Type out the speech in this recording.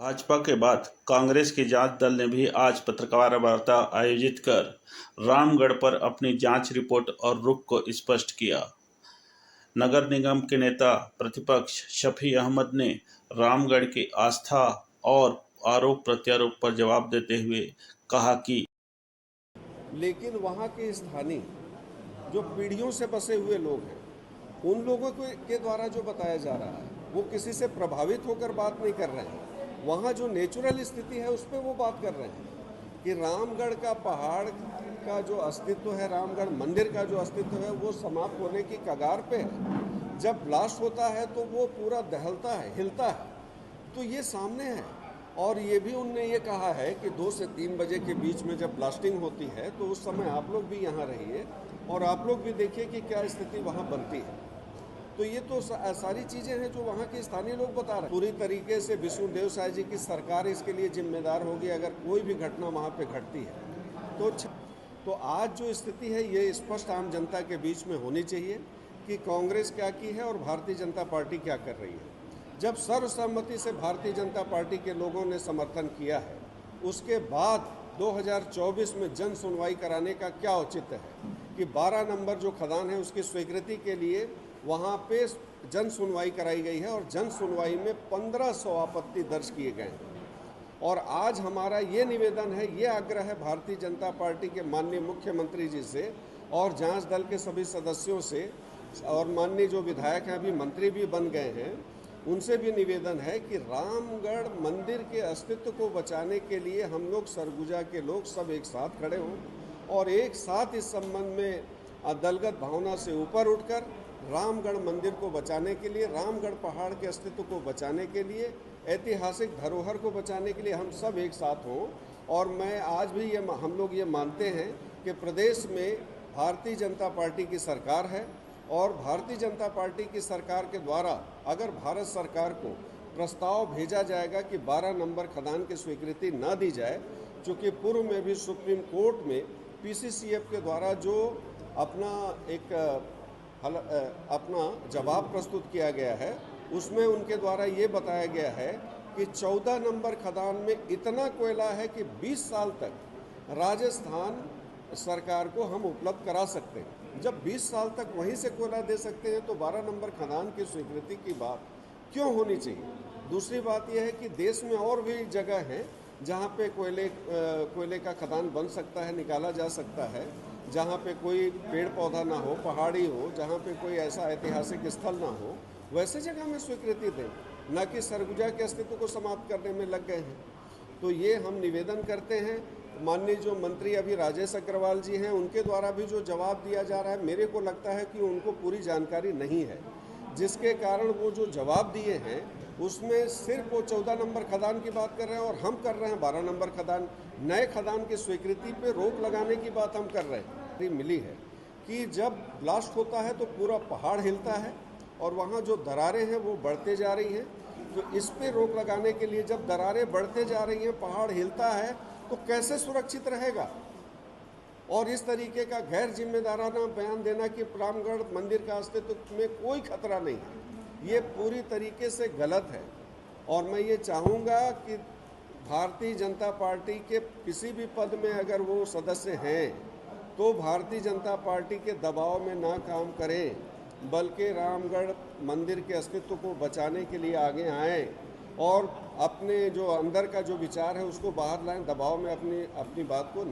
भाजपा के बाद कांग्रेस के जांच दल ने भी आज पत्रकार वार्ता आयोजित कर रामगढ़ पर अपनी जांच रिपोर्ट और रुख को स्पष्ट किया। नगर निगम के नेता प्रतिपक्ष शफी अहमद ने रामगढ़ की आस्था और आरोप प्रत्यारोप पर जवाब देते हुए कहा कि लेकिन वहाँ के स्थानीय जो पीढ़ियों से बसे हुए लोग हैं, उन लोगों के द्वारा जो बताया जा रहा है वो किसी से प्रभावित होकर बात नहीं कर रहे हैं। वहाँ जो नेचुरल स्थिति है उस पर वो बात कर रहे हैं कि रामगढ़ का पहाड़ का जो अस्तित्व है, रामगढ़ मंदिर का जो अस्तित्व है वो समाप्त होने की कगार पे है। जब ब्लास्ट होता है तो वो पूरा दहलता है, हिलता है, तो ये सामने है। और ये भी उनने ये कहा है कि 2 से 3 बजे के बीच में जब ब्लास्टिंग होती है तो उस समय आप लोग भी यहाँ रहिए और आप लोग भी देखिए कि क्या स्थिति वहाँ बनती है। तो ये तो सारी चीज़ें हैं जो वहाँ के स्थानीय लोग बता रहे हैं। पूरी तरीके से विष्णुदेव साय जी की सरकार इसके लिए जिम्मेदार होगी अगर कोई भी घटना वहाँ पे घटती है तो आज जो स्थिति है ये स्पष्ट आम जनता के बीच में होनी चाहिए कि कांग्रेस क्या की है और भारतीय जनता पार्टी क्या कर रही है। जब सर्वसम्मति से भारतीय जनता पार्टी के लोगों ने समर्थन किया है, उसके बाद 2024 में जन सुनवाई कराने का क्या औचित्य है कि 12 नंबर जो खदान है उसकी स्वीकृति के लिए वहाँ पे जन सुनवाई कराई गई है और जन सुनवाई में 1500 आपत्ति दर्ज किए गए हैं। और आज हमारा ये निवेदन है, ये आग्रह है भारतीय जनता पार्टी के माननीय मुख्यमंत्री जी से और जांच दल के सभी सदस्यों से और माननीय जो विधायक हैं, अभी मंत्री भी बन गए हैं, उनसे भी निवेदन है कि रामगढ़ मंदिर के अस्तित्व को बचाने के लिए हम लोग सरगुजा के लोग सब एक साथ खड़े हों और एक साथ इस संबंध में दलगत भावना से ऊपर उठकर रामगढ़ मंदिर को बचाने के लिए, रामगढ़ पहाड़ के अस्तित्व को बचाने के लिए, ऐतिहासिक धरोहर को बचाने के लिए हम सब एक साथ हों। और मैं आज भी हम लोग ये मानते हैं कि प्रदेश में भारतीय जनता पार्टी की सरकार है और भारतीय जनता पार्टी की सरकार के द्वारा अगर भारत सरकार को प्रस्ताव भेजा जाएगा कि 12 नंबर खदान की स्वीकृति न दी जाए, चूँकि पूर्व में भी सुप्रीम कोर्ट में पीसीसीएफ के द्वारा जो अपना जवाब प्रस्तुत किया गया है, उसमें उनके द्वारा ये बताया गया है कि 14 नंबर खदान में इतना कोयला है कि 20 साल तक राजस्थान सरकार को हम उपलब्ध करा सकते हैं। जब 20 साल तक वहीं से कोयला दे सकते हैं तो 12 नंबर खदान की स्वीकृति की बात क्यों होनी चाहिए। दूसरी बात यह है कि देश में और भी जगह हैं जहाँ पे कोयले का खदान बन सकता है, निकाला जा सकता है, जहाँ पे कोई पेड़ पौधा ना हो, पहाड़ी हो, जहाँ पे कोई ऐसा ऐतिहासिक स्थल ना हो, वैसे जगह में स्वीकृति दें, न कि सरगुजा के अस्तित्व को समाप्त करने में लग गए हैं। तो ये हम निवेदन करते हैं। माननीय जो मंत्री अभी राजेश अग्रवाल जी हैं, उनके द्वारा भी जो जवाब दिया जा रहा है, मेरे को लगता है कि उनको पूरी जानकारी नहीं है, जिसके कारण वो जो जवाब दिए हैं उसमें सिर्फ वो 14 नंबर खदान की बात कर रहे हैं और हम कर रहे हैं 12 नंबर खदान। नए खदान की स्वीकृति पे रोक लगाने की बात हम कर रहे हैं। मिली है कि जब ब्लास्ट होता है तो पूरा पहाड़ हिलता है और वहाँ जो दरारें हैं वो बढ़ते जा रही हैं। तो इस पे रोक लगाने के लिए जब दरारें बढ़ते जा रही हैं, पहाड़ हिलता है, तो कैसे सुरक्षित रहेगा। और इस तरीके का गैर जिम्मेदाराना बयान देना कि रामगढ़ मंदिर का अस्तित्व में कोई खतरा नहीं है, ये पूरी तरीके से गलत है। और मैं ये चाहूँगा कि भारतीय जनता पार्टी के किसी भी पद में अगर वो सदस्य हैं तो भारतीय जनता पार्टी के दबाव में ना काम करें, बल्कि रामगढ़ मंदिर के अस्तित्व को बचाने के लिए आगे आएँ और अपने जो अंदर का जो विचार है उसको बाहर लाएं, दबाव में अपनी बात को न